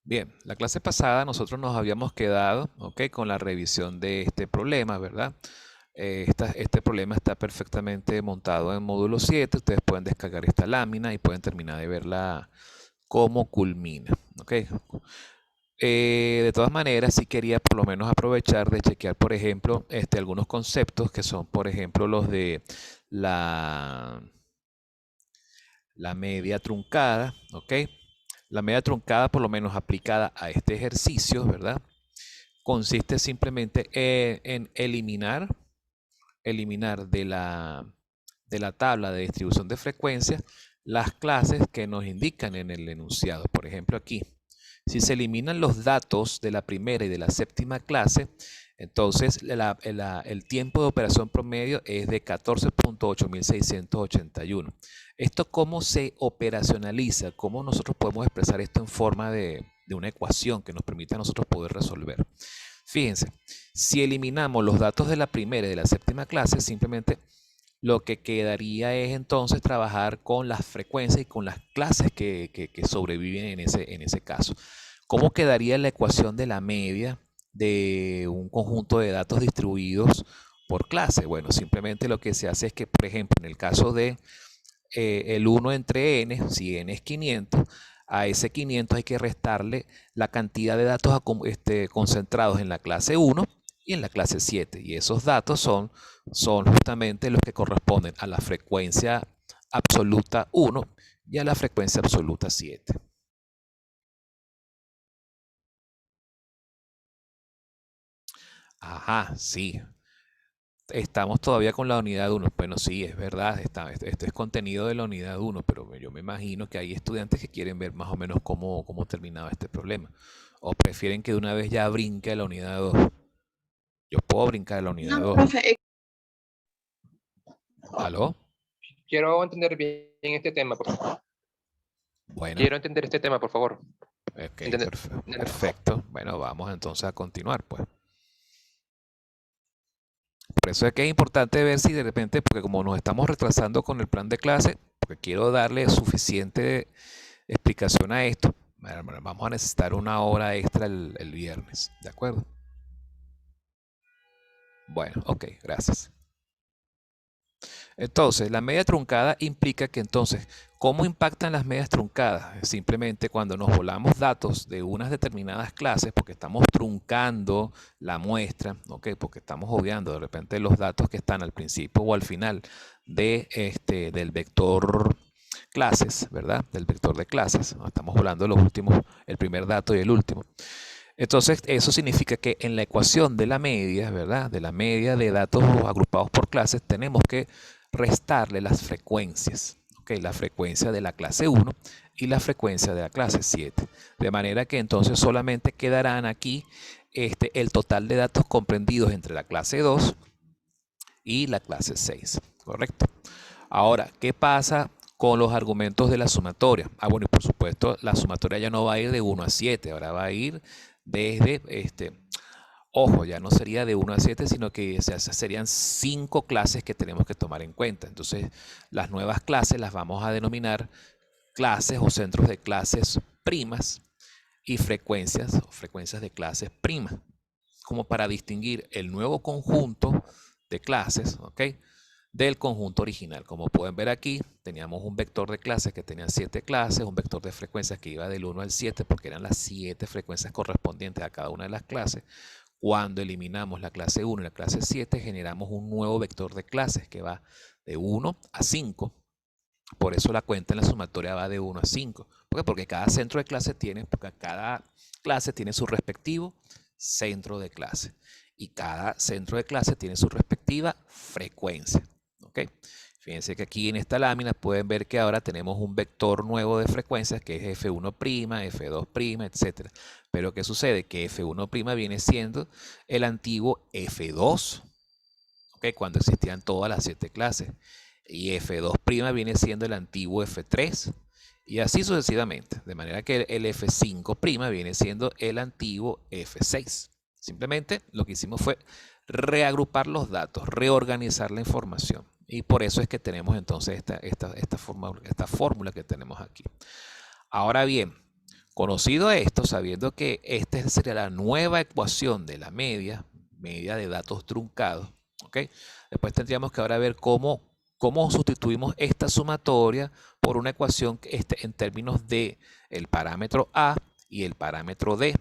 Bien, la clase pasada nosotros nos habíamos quedado, ¿ok? Con la revisión de este problema, ¿verdad? Este problema está perfectamente montado en módulo 7. Ustedes pueden descargar esta lámina y pueden terminar de verla cómo culmina, ¿ok? De todas maneras, sí quería por lo menos aprovechar de chequear, por ejemplo, algunos conceptos que son, por ejemplo, los de la, la media truncada, ¿ok? La media truncada, por lo menos aplicada a este ejercicio, ¿verdad? Consiste simplemente en eliminar de la tabla de distribución de frecuencias las clases que nos indican en el enunciado. Por ejemplo, aquí, si se eliminan los datos de la primera y de la séptima clase, entonces el tiempo de operación promedio es de 14.8681. ¿Esto cómo se operacionaliza? ¿Cómo nosotros podemos expresar esto en forma de una ecuación que nos permita a nosotros poder resolver? Fíjense, si eliminamos los datos de la primera y de la séptima clase, simplemente lo que quedaría es entonces trabajar con las frecuencias y con las clases que sobreviven en ese caso. ¿Cómo quedaría la ecuación de la media de un conjunto de datos distribuidos por clase? Bueno, simplemente lo que se hace es que, por ejemplo, en el caso de el 1 entre n, si n es 500, a ese 500 hay que restarle la cantidad de datos concentrados en la clase 1 y en la clase 7. Y esos datos son justamente los que corresponden a la frecuencia absoluta 1 y a la frecuencia absoluta 7. Ajá, sí. Estamos todavía con la unidad 1. Bueno, sí, es verdad, esto es contenido de la unidad 1, pero yo me imagino que hay estudiantes que quieren ver más o menos cómo terminaba este problema. O prefieren que de una vez ya brinque a la unidad 2. Yo puedo brincar a la unidad No, 2. profe, ¿Aló? Quiero entender bien este tema, por favor. Bueno, Quiero entender este tema, por favor. ok, Entender. perfecto. Bueno, vamos entonces a continuar, pues. Por eso es que es importante ver si de repente, porque como nos estamos retrasando con el plan de clase, porque quiero darle suficiente explicación a esto, bueno, vamos a necesitar una hora extra el viernes, ¿de acuerdo? Bueno, ok, gracias. Entonces, la media truncada implica que entonces, ¿cómo impactan las medias truncadas? Simplemente cuando nos volamos datos de unas determinadas clases, porque estamos truncando la muestra, ¿ok? Porque estamos obviando de repente los datos que están al principio o al final del vector clases, ¿verdad? Del vector de clases. Estamos volando los últimos, el primer dato y el último. Entonces, eso significa que en la ecuación de la media, ¿verdad? De la media de datos agrupados por clases, tenemos que restarle las frecuencias. ¿Ok? La frecuencia de la clase 1 y la frecuencia de la clase 7. De manera que entonces solamente quedarán aquí el total de datos comprendidos entre la clase 2 y la clase 6. ¿Correcto? Ahora, ¿qué pasa con los argumentos de la sumatoria? Bueno, y por supuesto, la sumatoria ya no va a ir de 1 a 7, ahora va a ir desde, ojo, ya no sería de 1 a 7, sino que serían 5 clases que tenemos que tomar en cuenta. Entonces, las nuevas clases las vamos a denominar clases o centros de clases primas y frecuencias o frecuencias de clases primas, como para distinguir el nuevo conjunto de clases, ¿ok? Del conjunto original. Como pueden ver aquí, teníamos un vector de clases que tenía 7 clases, un vector de frecuencias que iba del 1 al 7 porque eran las 7 frecuencias correspondientes a cada una de las clases. Cuando eliminamos la clase 1 y la clase 7, generamos un nuevo vector de clases que va de 1 a 5. Por eso la cuenta en la sumatoria va de 1 a 5. ¿Por qué? Porque cada centro de clase porque cada clase tiene su respectivo centro de clase. Y cada centro de clase tiene su respectiva frecuencia. ¿Ok? Fíjense que aquí en esta lámina pueden ver que ahora tenemos un vector nuevo de frecuencias que es F1', F2', etc. Pero ¿qué sucede? Que F1' viene siendo el antiguo F2, ¿ok? Cuando existían todas las 7 clases. Y F2' viene siendo el antiguo F3 y así sucesivamente. De manera que el F5' viene siendo el antiguo F6. Simplemente lo que hicimos fue reagrupar los datos, reorganizar la información. Y por eso es que tenemos entonces esta fórmula que tenemos aquí. Ahora bien, Conocido esto, sabiendo que esta sería la nueva ecuación de la media de datos truncados, ¿ok? Después tendríamos que ahora ver cómo sustituimos esta sumatoria por una ecuación que en términos de el parámetro A y el parámetro D.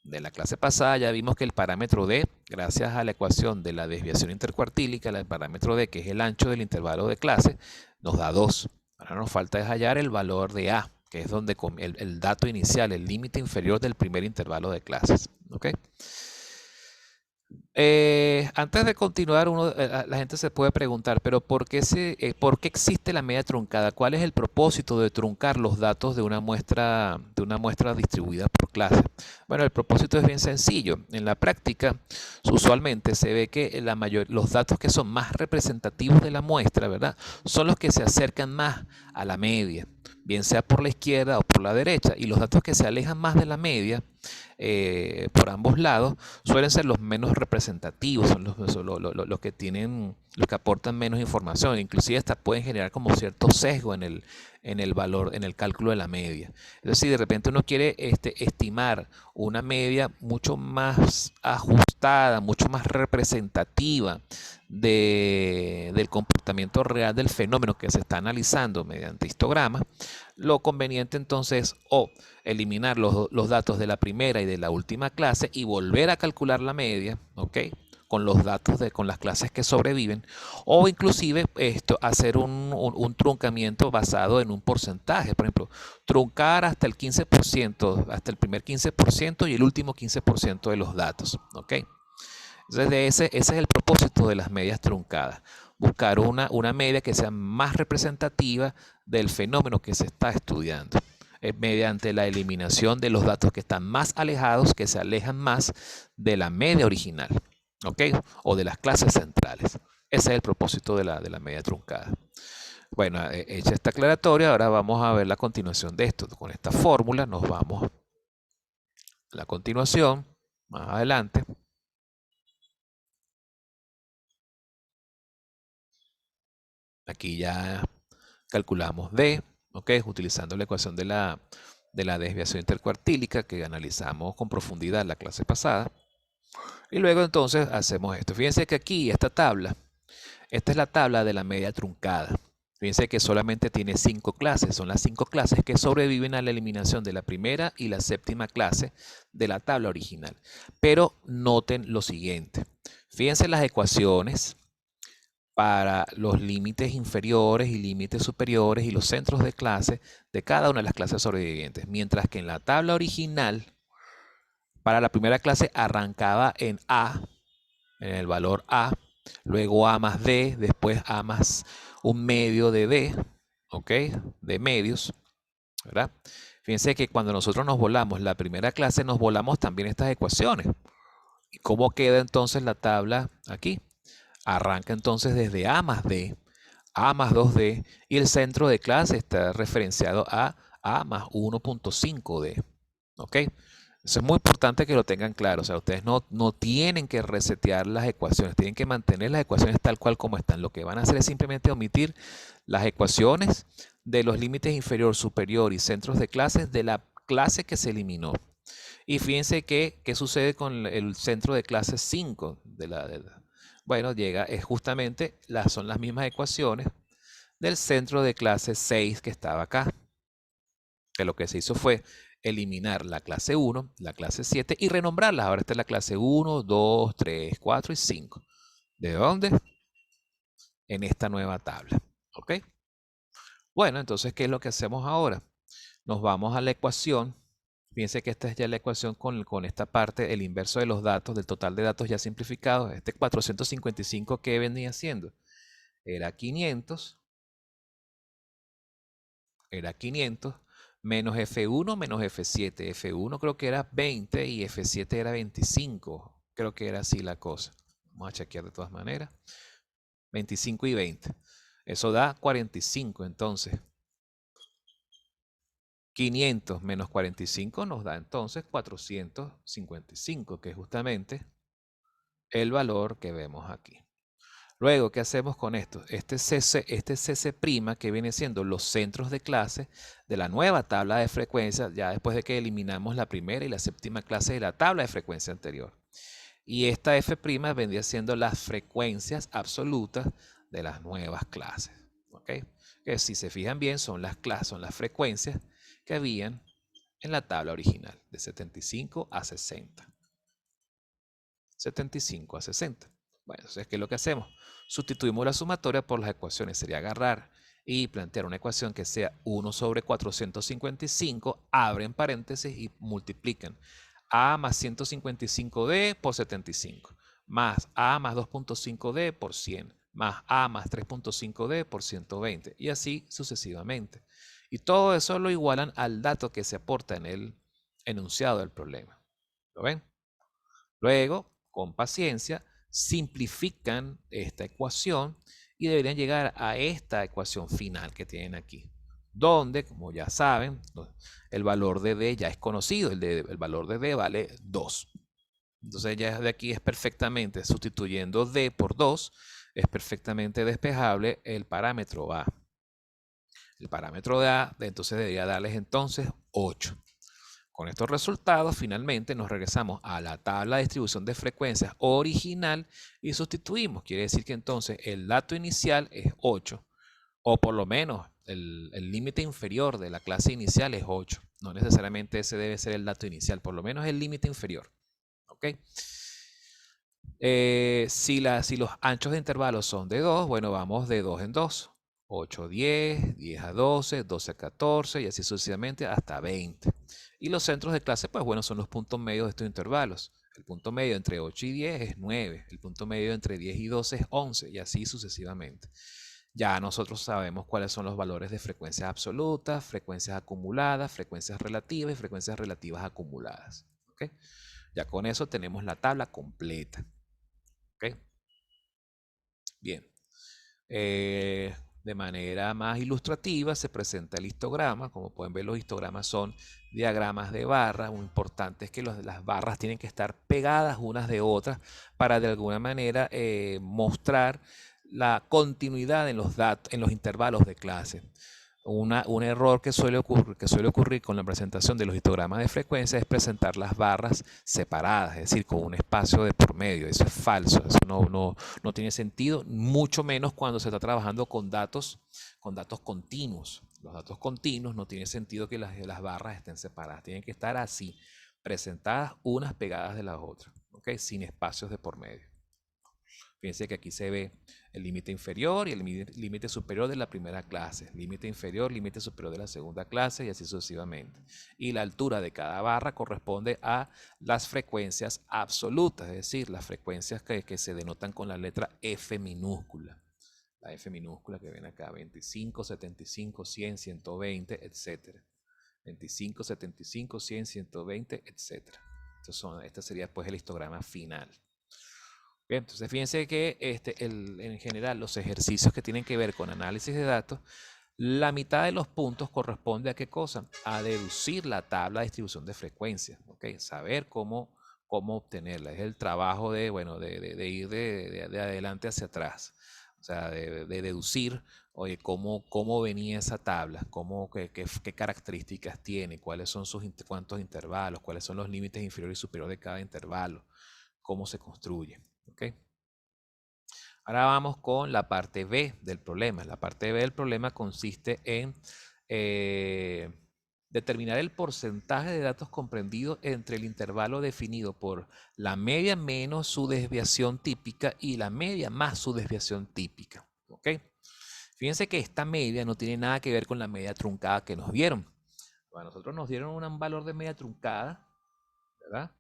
De la clase pasada ya vimos que el parámetro D, gracias a la ecuación de la desviación intercuartílica, el parámetro D, que es el ancho del intervalo de clase, nos da 2. Ahora nos falta hallar el valor de A, que es donde el dato inicial, el límite inferior del primer intervalo de clases. ¿Ok? Antes de continuar, la gente se puede preguntar, pero ¿por qué existe la media truncada? ¿Cuál es el propósito de truncar los datos de una muestra distribuida por clase? Bueno, el propósito es bien sencillo. En la práctica, usualmente se ve que los datos que son más representativos de la muestra, ¿verdad? Son los que se acercan más a la media, bien sea por la izquierda o por la derecha. Y los datos que se alejan más de la media, por ambos lados, suelen ser los menos representativos, son los que aportan menos información, inclusive hasta pueden generar como cierto sesgo en el valor, en el cálculo de la media. Es decir, de repente uno quiere estimar una media mucho más ajustada, mucho más representativa del comportamiento real del fenómeno que se está analizando mediante histogramas. Lo conveniente entonces es o eliminar los datos de la primera y de la última clase y volver a calcular la media, ¿ok? Con los datos con las clases que sobreviven, o inclusive hacer un truncamiento basado en un porcentaje. Por ejemplo, truncar hasta el 15%, hasta el primer 15% y el último 15% de los datos, ¿ok? Entonces, ese es el propósito de las medias truncadas. Buscar una media que sea más representativa del fenómeno que se está estudiando, mediante la eliminación de los datos que están más alejados, que se alejan más de la media original, ¿ok? O de las clases centrales. Ese es el propósito de la media truncada. Bueno, hecha esta aclaratoria, ahora vamos a ver la continuación de esto. Con esta fórmula nos vamos a la continuación, más adelante. Aquí ya calculamos D, ¿ok? Utilizando la ecuación de la desviación intercuartílica que analizamos con profundidad en la clase pasada. Y luego entonces hacemos esto. Fíjense que aquí esta es la tabla de la media truncada. Fíjense que solamente tiene 5 clases. Son las 5 clases que sobreviven a la eliminación de la primera y la séptima clase de la tabla original. Pero noten lo siguiente. Fíjense las ecuaciones para los límites inferiores y límites superiores y los centros de clase de cada una de las clases sobrevivientes. Mientras que en la tabla original, para la primera clase arrancaba en A, en el valor A, luego A más D, después A más un medio de D, ¿ok? De medios, ¿verdad? Fíjense que cuando nosotros nos volamos la primera clase, nos volamos también estas ecuaciones. ¿Y cómo queda entonces la tabla aquí? Arranca entonces desde A más D, A más 2D, y el centro de clase está referenciado a A más 1.5D. ¿Ok? Eso es muy importante que lo tengan claro. O sea, ustedes no tienen que resetear las ecuaciones, tienen que mantener las ecuaciones tal cual como están. Lo que van a hacer es simplemente omitir las ecuaciones de los límites inferior, superior y centros de clases de la clase que se eliminó. Y fíjense qué sucede con el centro de clase 5 bueno, justamente, son las mismas ecuaciones del centro de clase 6 que estaba acá. Que lo que se hizo fue eliminar la clase 1, la clase 7 y renombrarlas. Ahora está la clase 1, 2, 3, 4 y 5. ¿De dónde? En esta nueva tabla. ¿Ok? Bueno, entonces, ¿qué es lo que hacemos ahora? Nos vamos a la ecuación. Fíjense que esta es ya la ecuación con esta parte, el inverso de los datos, del total de datos ya simplificados. Este 455, ¿qué venía siendo? Era 500 menos F1 menos F7. F1 creo que era 20 y F7 era 25. Creo que era así la cosa. Vamos a chequear de todas maneras. 25 y 20. Eso da 45 entonces. 500 menos 45 nos da entonces 455, que es justamente el valor que vemos aquí. Luego, ¿qué hacemos con esto? Este CC' que viene siendo los centros de clase de la nueva tabla de frecuencia, ya después de que eliminamos la primera y la séptima clase de la tabla de frecuencia anterior. Y esta F' vendría siendo las frecuencias absolutas de las nuevas clases. ¿Ok? Que si se fijan bien, son las frecuencias que habían en la tabla original, de 75 a 60. 75 a 60. Bueno, entonces, ¿qué es lo que hacemos? Sustituimos la sumatoria por las ecuaciones. Sería agarrar y plantear una ecuación que sea 1 sobre 455, abren paréntesis y multiplican a más 155d por 75, más a más 2.5d por 100, más a más 3.5d por 120, y así sucesivamente. Y todo eso lo igualan al dato que se aporta en el enunciado del problema. ¿Lo ven? Luego, con paciencia, simplifican esta ecuación y deberían llegar a esta ecuación final que tienen aquí, donde, como ya saben, el valor de D ya es conocido, el valor de D vale 2. Entonces ya de aquí es perfectamente, sustituyendo D por 2, es perfectamente despejable el parámetro A. El parámetro de A entonces debería darles entonces 8. Con estos resultados, finalmente nos regresamos a la tabla de distribución de frecuencias original y sustituimos. Quiere decir que entonces el dato inicial es 8, o por lo menos el límite inferior de la clase inicial es 8. No necesariamente ese debe ser el dato inicial, por lo menos el límite inferior. ¿Ok? Si los anchos de intervalos son de 2, bueno, vamos de 2 en 2. 8 a 10, 10 a 12, 12 a 14 y así sucesivamente hasta 20. Y los centros de clase, pues bueno, son los puntos medios de estos intervalos. El punto medio entre 8 y 10 es 9. El punto medio entre 10 y 12 es 11 y así sucesivamente. Ya nosotros sabemos cuáles son los valores de frecuencias absolutas, frecuencias acumuladas, frecuencias relativas y frecuencias relativas acumuladas. ¿Okay? Ya con eso tenemos la tabla completa. ¿Okay? Bien. De manera más ilustrativa se presenta el histograma. Como pueden ver, los histogramas son diagramas de barras. Muy importante es que las barras tienen que estar pegadas unas de otras para de alguna manera mostrar la continuidad en los intervalos de clase. Un error que suele ocurrir con la presentación de los histogramas de frecuencia es presentar las barras separadas, es decir, con un espacio de por medio. Eso es falso, eso no tiene sentido, mucho menos cuando se está trabajando con datos continuos. Los datos continuos no tiene sentido que las barras estén separadas, tienen que estar así, presentadas unas pegadas de las otras, ¿okay? Sin espacios de por medio. Fíjense que aquí se ve el límite inferior y el límite superior de la primera clase, límite inferior, límite superior de la segunda clase y así sucesivamente. Y la altura de cada barra corresponde a las frecuencias absolutas, es decir, las frecuencias que se denotan con la letra F minúscula. La F minúscula que ven acá, 25, 75, 100, 120, etc. 25, 75, 100, 120, etc. Este sería pues el histograma final. Bien, entonces fíjense que en general los ejercicios que tienen que ver con análisis de datos, la mitad de los puntos corresponde a qué cosa? A deducir la tabla de distribución de frecuencias, ¿ok? Saber cómo obtenerla. Es el trabajo de ir de adelante hacia atrás. O sea, de deducir, oye, cómo venía esa tabla, qué características tiene, cuántos intervalos, cuáles son los límites inferiores y superiores de cada intervalo, cómo se construye. ¿Okay? Ahora vamos con la parte B del problema. La parte B del problema consiste en determinar el porcentaje de datos comprendidos entre el intervalo definido por la media menos su desviación típica y la media más su desviación típica. ¿Okay? Fíjense que esta media no tiene nada que ver con la media truncada que nos dieron. A nosotros nos dieron un valor de media truncada, ¿verdad?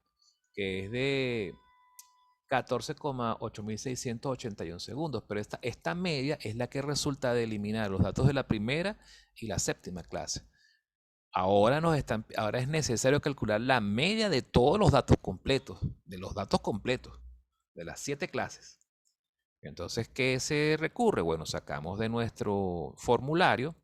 Que es de 14,8681 segundos, pero esta media es la que resulta de eliminar los datos de la primera y la séptima clase. Ahora es necesario calcular la media de todos los datos completos, de las 7 clases. Entonces, ¿qué se recurre? Bueno, sacamos de nuestro formulario,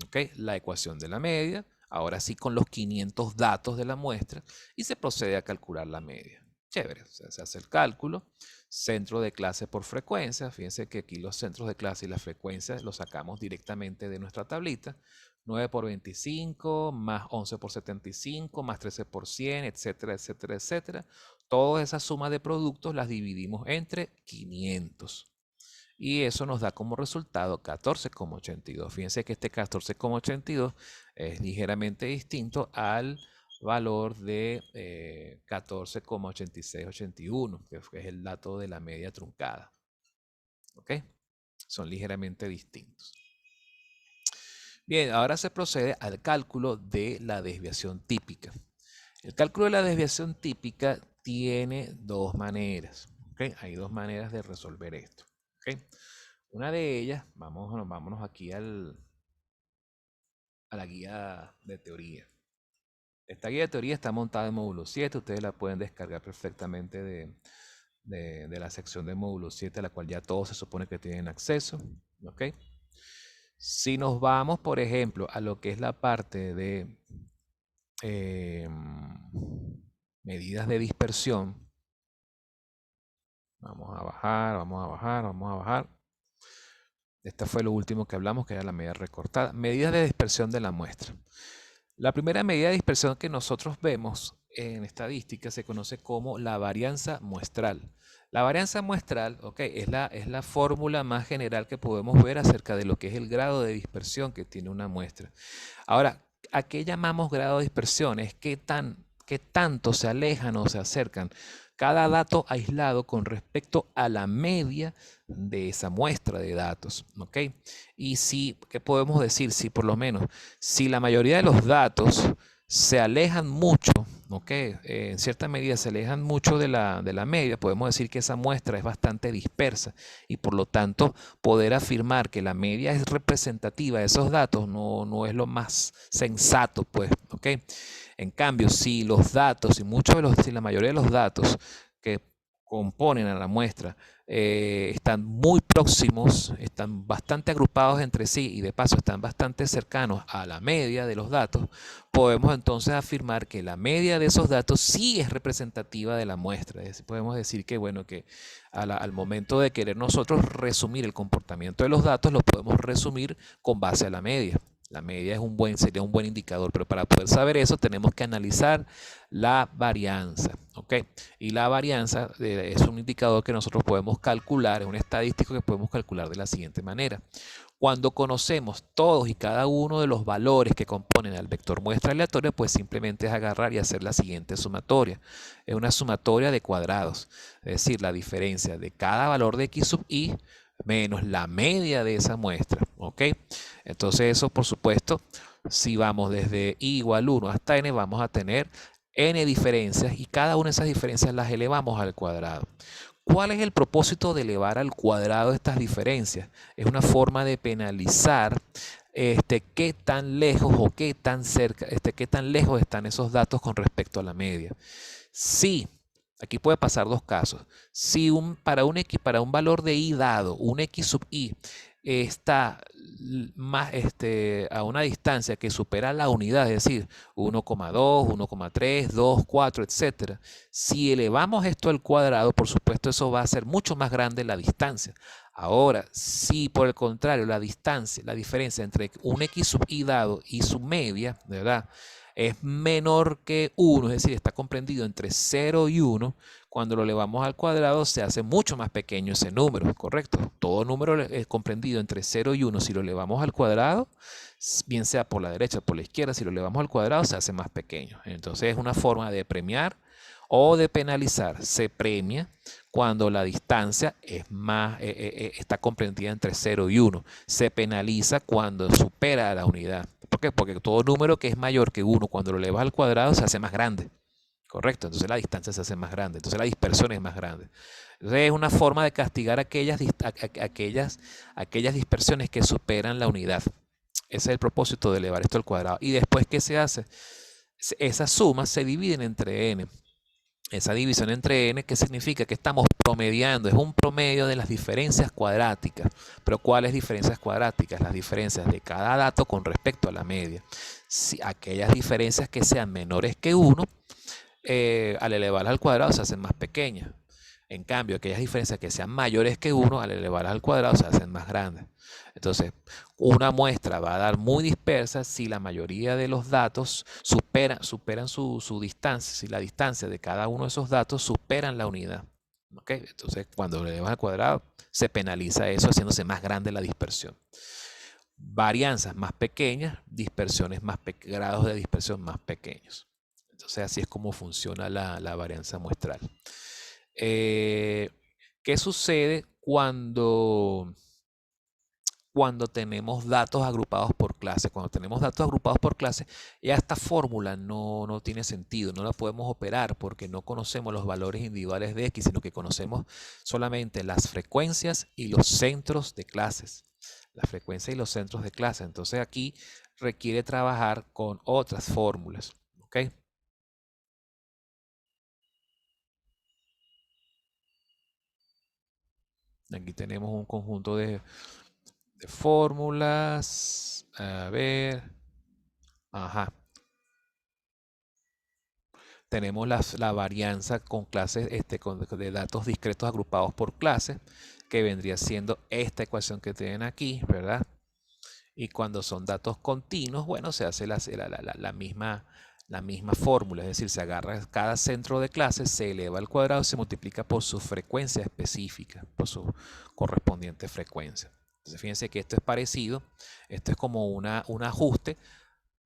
¿okay? La ecuación de la media, ahora sí con los 500 datos de la muestra, y se procede a calcular la media. Chévere, se hace el cálculo, centro de clase por frecuencia. Fíjense que aquí los centros de clase y las frecuencias los sacamos directamente de nuestra tablita. 9 por 25, más 11 por 75, más 13 por 100, etcétera, etcétera, etcétera. Toda esa suma de productos las dividimos entre 500. Y eso nos da como resultado 14,82. Fíjense que este 14,82 es ligeramente distinto al valor de 14,8681, que es el dato de la media truncada. ¿Ok? Son ligeramente distintos. Bien, ahora se procede al cálculo de la desviación típica. El cálculo de la desviación típica tiene dos maneras. ¿Ok? Hay dos maneras de resolver esto. ¿Ok? Una de ellas, vámonos aquí a la guía de teoría. Esta guía de teoría está montada en módulo 7. Ustedes la pueden descargar perfectamente de la sección de módulo 7, a la cual ya todos se supone que tienen acceso. ¿Ok? Si nos vamos, por ejemplo, a lo que es la parte de medidas de dispersión, vamos a bajar, vamos a bajar, vamos a bajar. Esta fue lo último que hablamos, que era la medida recortada. Medidas de dispersión de la muestra. La primera medida de dispersión que nosotros vemos en estadística se conoce como la varianza muestral. La varianza muestral, es la fórmula más general que podemos ver acerca de lo que es el grado de dispersión que tiene una muestra. Ahora, ¿a qué llamamos grado de dispersión? Es qué tanto se alejan o se acercan cada dato aislado con respecto a la media de esa muestra de datos. ¿Ok? Y si, ¿qué podemos decir? Si por lo menos, si la mayoría de los datos se alejan mucho, ¿ok? En cierta medida se alejan mucho de la media, podemos decir que esa muestra es bastante dispersa y por lo tanto poder afirmar que la media es representativa de esos datos no es lo más sensato, pues, ¿ok? En cambio, si los datos, si la mayoría de los datos que componen a la muestra están muy próximos, están bastante agrupados entre sí y de paso están bastante cercanos a la media de los datos, podemos entonces afirmar que la media de esos datos sí es representativa de la muestra. Es decir, podemos decir que, bueno, que al momento de querer nosotros resumir el comportamiento de los datos, lo podemos resumir con base a la media. La media sería un buen indicador, pero para poder saber eso tenemos que analizar la varianza. ¿Ok? Y la varianza es un indicador que nosotros podemos calcular, es un estadístico que podemos calcular de la siguiente manera. Cuando conocemos todos y cada uno de los valores que componen al vector muestra aleatoria, pues simplemente es agarrar y hacer la siguiente sumatoria. Es una sumatoria de cuadrados, es decir, la diferencia de cada valor de x sub i menos la media de esa muestra. ¿Ok? Entonces eso, por supuesto, si vamos desde i igual 1 hasta n, vamos a tener n diferencias y cada una de esas diferencias las elevamos al cuadrado. ¿Cuál es el propósito de elevar al cuadrado estas diferencias? Es una forma de penalizar qué tan lejos o qué tan cerca, qué tan lejos están esos datos con respecto a la media. Si aquí puede pasar dos casos. Si para un valor de i dado, un x sub i, está más a una distancia que supera la unidad, es decir, 1,2, 1,3, 2, 4, etc. Si elevamos esto al cuadrado, por supuesto, eso va a ser mucho más grande la distancia. Ahora, si por el contrario la diferencia entre un x sub i dado y su media, ¿verdad?, es menor que 1, es decir, está comprendido entre 0 y 1, cuando lo elevamos al cuadrado se hace mucho más pequeño ese número, ¿correcto? Todo número es comprendido entre 0 y 1, si lo elevamos al cuadrado, bien sea por la derecha o por la izquierda, si lo elevamos al cuadrado se hace más pequeño. Entonces es una forma de premiar o de penalizar. Se premia cuando la distancia está comprendida entre 0 y 1. Se penaliza cuando supera la unidad. ¿Por qué? Porque todo número que es mayor que 1 cuando lo elevas al cuadrado se hace más grande. ¿Correcto? Entonces la distancia se hace más grande. Entonces la dispersión es más grande. Entonces es una forma de castigar aquellas dispersiones que superan la unidad. Ese es el propósito de elevar esto al cuadrado. Y después, ¿qué se hace? Esas sumas se dividen entre n. Esa división entre n, ¿qué significa? Que estamos promediando, es un promedio de las diferencias cuadráticas. ¿Pero cuáles diferencias cuadráticas? Las diferencias de cada dato con respecto a la media. Si aquellas diferencias que sean menores que 1, al elevarlas al cuadrado se hacen más pequeñas. En cambio, aquellas diferencias que sean mayores que 1, al elevarlas al cuadrado se hacen más grandes. Entonces, una muestra va a dar muy dispersa si la mayoría de los datos superan su distancia, si la distancia de cada uno de esos datos superan la unidad. ¿Okay? Entonces, cuando le elevas al cuadrado, se penaliza eso haciéndose más grande la dispersión. Varianzas más pequeñas, dispersiones grados de dispersión más pequeños. Entonces, así es como funciona la varianza muestral. ¿Qué sucede cuando tenemos datos agrupados por clase? Cuando tenemos datos agrupados por clase, ya esta fórmula no tiene sentido, no la podemos operar porque no conocemos los valores individuales de X, sino que conocemos solamente las frecuencias y los centros de clases. Las frecuencias y los centros de clase. Entonces aquí requiere trabajar con otras fórmulas. ¿Ok? Aquí tenemos un conjunto de fórmulas. A ver. Ajá. Tenemos la varianza con clases de datos discretos agrupados por clase, que vendría siendo esta ecuación que tienen aquí, ¿verdad? Y cuando son datos continuos, bueno, se hace la misma fórmula, es decir, se agarra cada centro de clase, se eleva al cuadrado y se multiplica por su frecuencia específica, por su correspondiente frecuencia. Entonces, fíjense que esto es parecido, esto es como un ajuste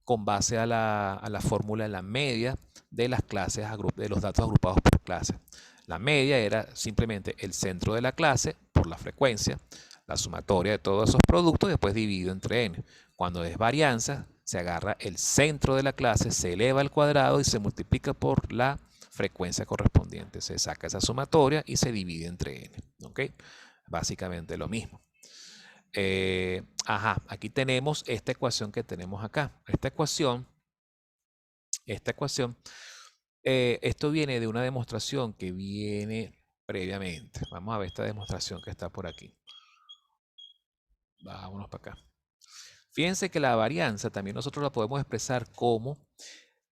con base a la fórmula de la media de las clases, de los datos agrupados por clase. La media era simplemente el centro de la clase por la frecuencia, la sumatoria de todos esos productos y después dividido entre n. Cuando es varianza, se agarra el centro de la clase, se eleva al cuadrado y se multiplica por la frecuencia correspondiente. Se saca esa sumatoria y se divide entre n. ¿Ok? Básicamente lo mismo. Aquí tenemos esta ecuación que tenemos acá. Esta ecuación, esto viene de una demostración que viene previamente. Vamos a ver esta demostración que está por aquí. Vámonos para acá. Fíjense que la varianza también nosotros la podemos expresar como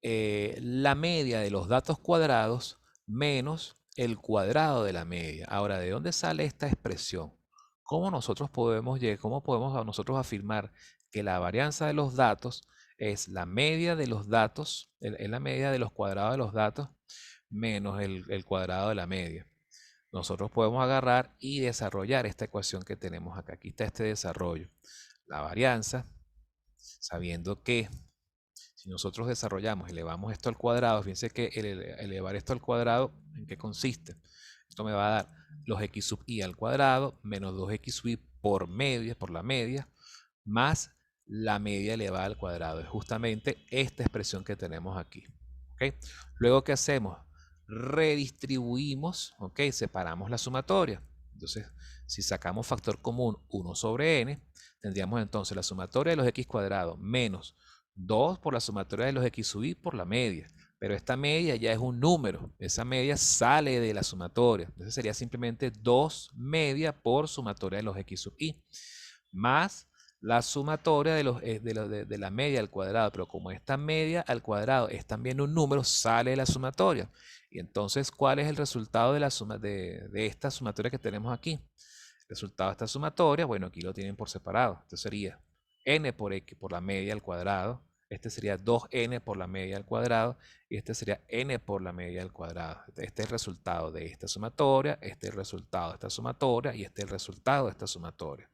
la media de los datos cuadrados menos el cuadrado de la media. Ahora, ¿de dónde sale esta expresión? ¿Cómo podemos nosotros afirmar que la varianza de los datos es la media de los datos, es la media de los cuadrados de los datos menos el cuadrado de la media? Nosotros podemos agarrar y desarrollar esta ecuación que tenemos acá. Aquí está este desarrollo. La varianza, sabiendo que si nosotros desarrollamos, elevamos esto al cuadrado, fíjense que elevar esto al cuadrado, ¿en qué consiste? Esto me va a dar los x sub i al cuadrado menos 2x sub i por la media, más la media elevada al cuadrado. Es justamente esta expresión que tenemos aquí. ¿Okay? Luego, ¿qué hacemos? Redistribuimos, ¿ok? Separamos la sumatoria. Entonces, si sacamos factor común 1 sobre n, tendríamos entonces la sumatoria de los x cuadrados menos 2 por la sumatoria de los x sub i por la media. Pero esta media ya es un número. Esa media sale de la sumatoria. Entonces sería simplemente 2 media por sumatoria de los x sub i. Más la sumatoria de la media al cuadrado. Pero como esta media al cuadrado es también un número, sale de la sumatoria. Y entonces, ¿cuál es el resultado de esta sumatoria que tenemos aquí? El resultado de esta sumatoria, bueno, aquí lo tienen por separado. Entonces sería n por x por la media al cuadrado. Este sería 2n por la media al cuadrado. Y este sería n por la media al cuadrado. Este es el resultado de esta sumatoria. Este es el resultado de esta sumatoria. Y este es el resultado de esta sumatoria.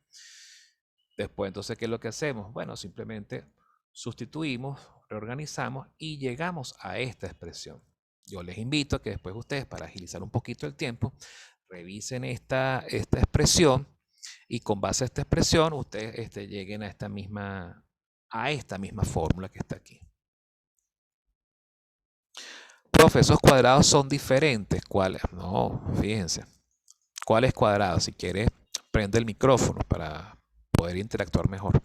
Después, entonces, ¿qué es lo que hacemos? Bueno, simplemente sustituimos, reorganizamos y llegamos a esta expresión. Yo les invito a que después ustedes, para agilizar un poquito el tiempo, revisen esta expresión y con base a esta expresión ustedes lleguen a esta misma fórmula que está aquí. Profe, esos cuadrados son diferentes. ¿Cuáles? No, fíjense. ¿Cuáles cuadrados? Si quieres, prende el micrófono para poder interactuar mejor.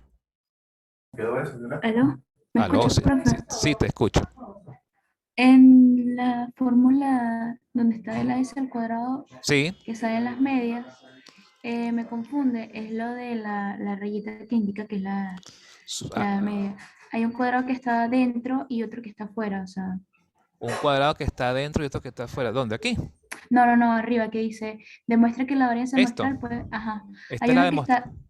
¿Aló? ¿Me Aló, escuchas, sí, profe? sí, te escucho. En la fórmula donde está el s al cuadrado, Sí, que sale las medias, me confunde, es lo de la rayita que indica que es la media. Hay un cuadrado que está dentro y otro que está afuera, o sea. Un cuadrado que está adentro y otro que está afuera. ¿Dónde? Aquí. No, arriba, que dice, demuestra que la varianza Esto. muestral puede, ajá. Esta Hay es la uno demostración.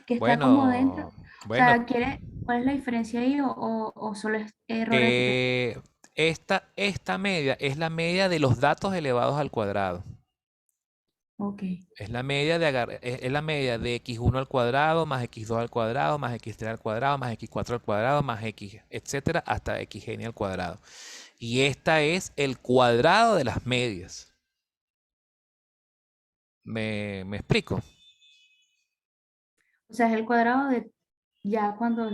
que está como dentro. Bueno, O bueno, sea, ¿cuál es la diferencia ahí o solo es error de etiqueta? que esta media es la media de los datos elevados al cuadrado. Ok. Es la media es la media de x1 al cuadrado más x2 al cuadrado más x3 al cuadrado más x4 al cuadrado más x, etcétera, hasta xn al cuadrado. Y esta es el cuadrado de las medias. ¿Me explico? O sea, es el cuadrado de ya cuando,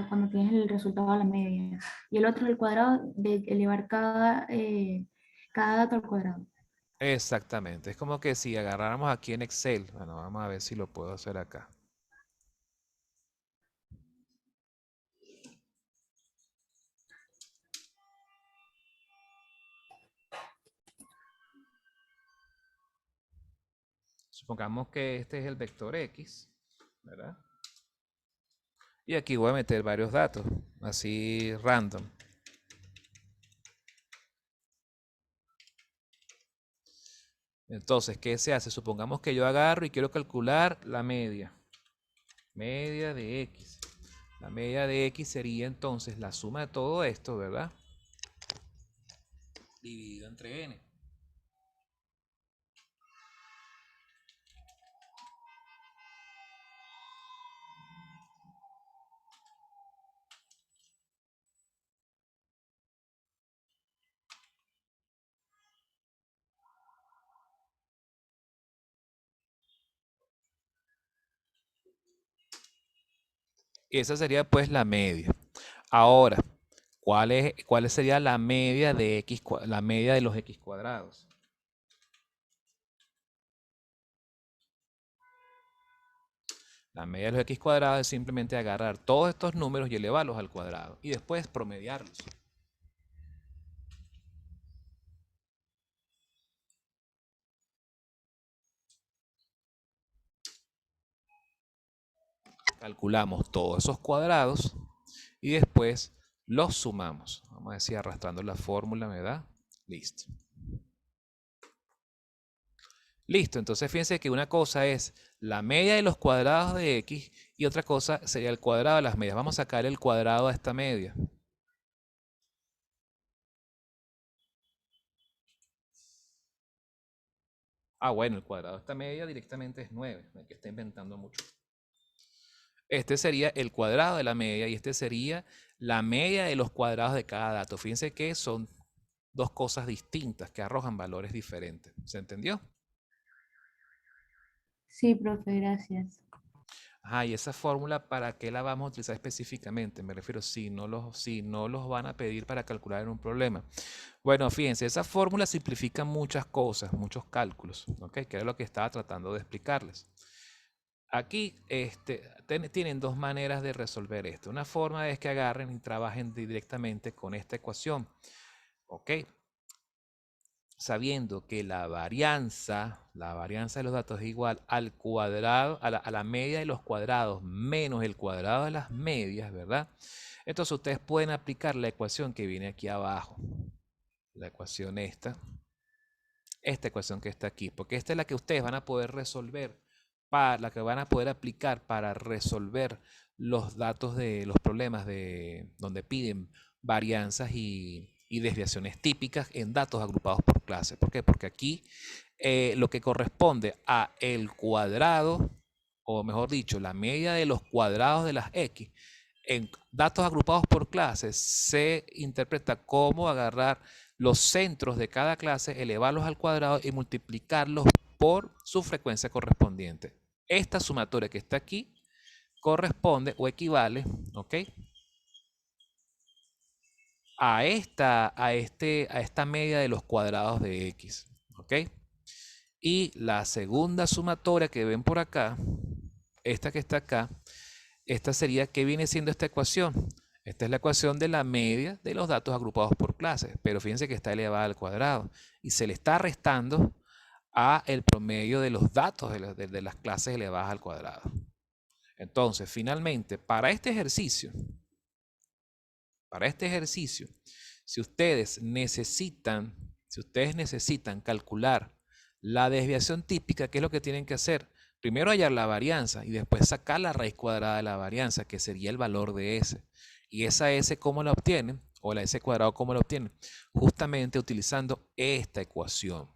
cuando tienes el resultado a la media. Y el otro es el cuadrado de elevar cada dato al cuadrado. Exactamente. Es como que si agarráramos aquí en Excel. Bueno, vamos a ver si lo puedo hacer acá. Supongamos que este es el vector X, ¿verdad? Y aquí voy a meter varios datos, así random. Entonces, ¿qué se hace? Supongamos que yo agarro y quiero calcular la media. Media de X. La media de X sería entonces la suma de todo esto, ¿verdad? Dividido entre N. Y esa sería pues la media. Ahora, ¿cuál sería la media de X, la media de los X cuadrados? La media de los X cuadrados es simplemente agarrar todos estos números y elevarlos al cuadrado. Y después promediarlos. Calculamos todos esos cuadrados y después los sumamos. Vamos a decir, arrastrando la fórmula me da. Listo. Listo, entonces fíjense que una cosa es la media de los cuadrados de X y otra cosa sería el cuadrado de las medias. Vamos a sacar el cuadrado a esta media. Ah, bueno, el cuadrado de esta media directamente es 9. No hay que estar inventando mucho. Este sería el cuadrado de la media y este sería la media de los cuadrados de cada dato. Fíjense que son dos cosas distintas que arrojan valores diferentes. ¿Se entendió? Sí, profe, gracias. Ajá, y esa fórmula, ¿para qué la vamos a utilizar específicamente? Me refiero, si no los van a pedir para calcular en un problema. Bueno, fíjense, esa fórmula simplifica muchas cosas, muchos cálculos, ¿ok? Que era lo que estaba tratando de explicarles. Aquí tienen dos maneras de resolver esto. Una forma es que agarren y trabajen directamente con esta ecuación, ¿ok? Sabiendo que la varianza de los datos es igual al cuadrado, a la media de los cuadrados menos el cuadrado de las medias, ¿verdad? Entonces ustedes pueden aplicar la ecuación que viene aquí abajo. La ecuación esta ecuación que está aquí, porque esta es la que ustedes van a poder resolver, la que van a poder aplicar para resolver los datos de los problemas de donde piden varianzas y desviaciones típicas en datos agrupados por clase. ¿Por qué? Porque aquí lo que corresponde a el cuadrado, o mejor dicho, la media de los cuadrados de las X, en datos agrupados por clases se interpreta como agarrar los centros de cada clase, elevarlos al cuadrado y multiplicarlos por su frecuencia correspondiente. Esta sumatoria que está aquí corresponde o equivale, ¿ok? A esta media de los cuadrados de X, ¿ok? Y la segunda sumatoria que ven por acá, esta que está acá, esta sería, ¿qué viene siendo esta ecuación? Esta es la ecuación de la media de los datos agrupados por clases, pero fíjense que está elevada al cuadrado y se le está restando a el promedio de los datos de las clases elevadas al cuadrado. Entonces, finalmente, para este ejercicio, Si ustedes necesitan calcular la desviación típica, ¿qué es lo que tienen que hacer? Primero hallar la varianza y después sacar la raíz cuadrada de la varianza, que sería el valor de S. Y esa S, ¿cómo la obtienen? O la S cuadrado, ¿cómo la obtienen? Justamente utilizando esta ecuación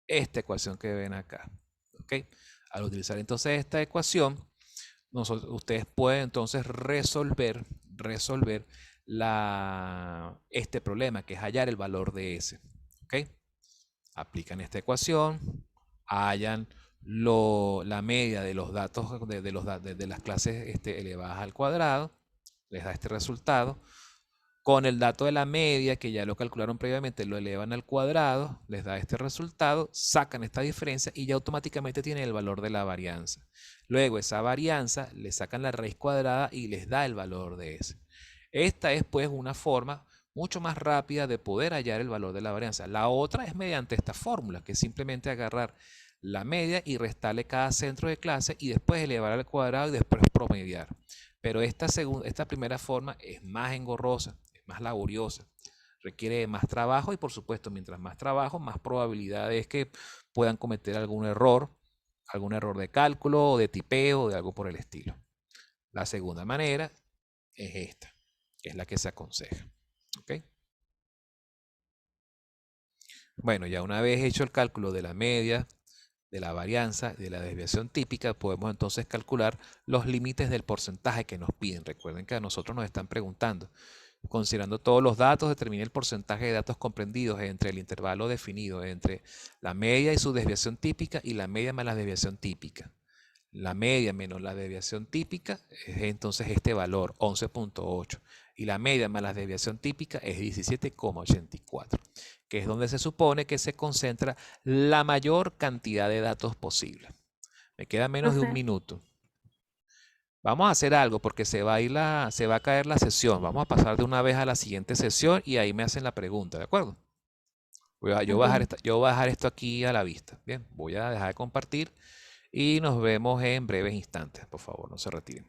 que ven acá. ¿Ok? Al utilizar entonces esta ecuación, ustedes pueden entonces resolver este problema, que es hallar el valor de S. ¿Ok? Aplican esta ecuación, hallan la media de los datos de las clases elevadas al cuadrado, les da este resultado. Con el dato de la media, que ya lo calcularon previamente, lo elevan al cuadrado, les da este resultado, sacan esta diferencia y ya automáticamente tienen el valor de la varianza. Luego esa varianza le sacan la raíz cuadrada y les da el valor de S. Esta es pues una forma mucho más rápida de poder hallar el valor de la varianza. La otra es mediante esta fórmula, que es simplemente agarrar la media y restarle cada centro de clase y después elevar al cuadrado y después promediar. Pero esta primera forma es más engorrosa, es más laboriosa, requiere de más trabajo y por supuesto mientras más trabajo, más probabilidad es que puedan cometer algún error de cálculo o de tipeo o de algo por el estilo. La segunda manera es esta, que es la que se aconseja. ¿Ok? Bueno, ya una vez hecho el cálculo de la media, de la varianza, de la desviación típica, podemos entonces calcular los límites del porcentaje que nos piden. Recuerden que a nosotros nos están preguntando, considerando todos los datos, determine el porcentaje de datos comprendidos entre el intervalo definido entre la media y su desviación típica y la media más la desviación típica. La media menos la desviación típica es entonces este valor, 11.8. Y la media más la desviación típica es 17,84, que es donde se supone que se concentra la mayor cantidad de datos posible. Me queda menos de un minuto. Vamos a hacer algo porque se va a caer la sesión. Vamos a pasar de una vez a la siguiente sesión y ahí me hacen la pregunta, ¿de acuerdo? Yo voy a dejar esto aquí a la vista. Bien, voy a dejar de compartir y nos vemos en breves instantes. Por favor, no se retiren.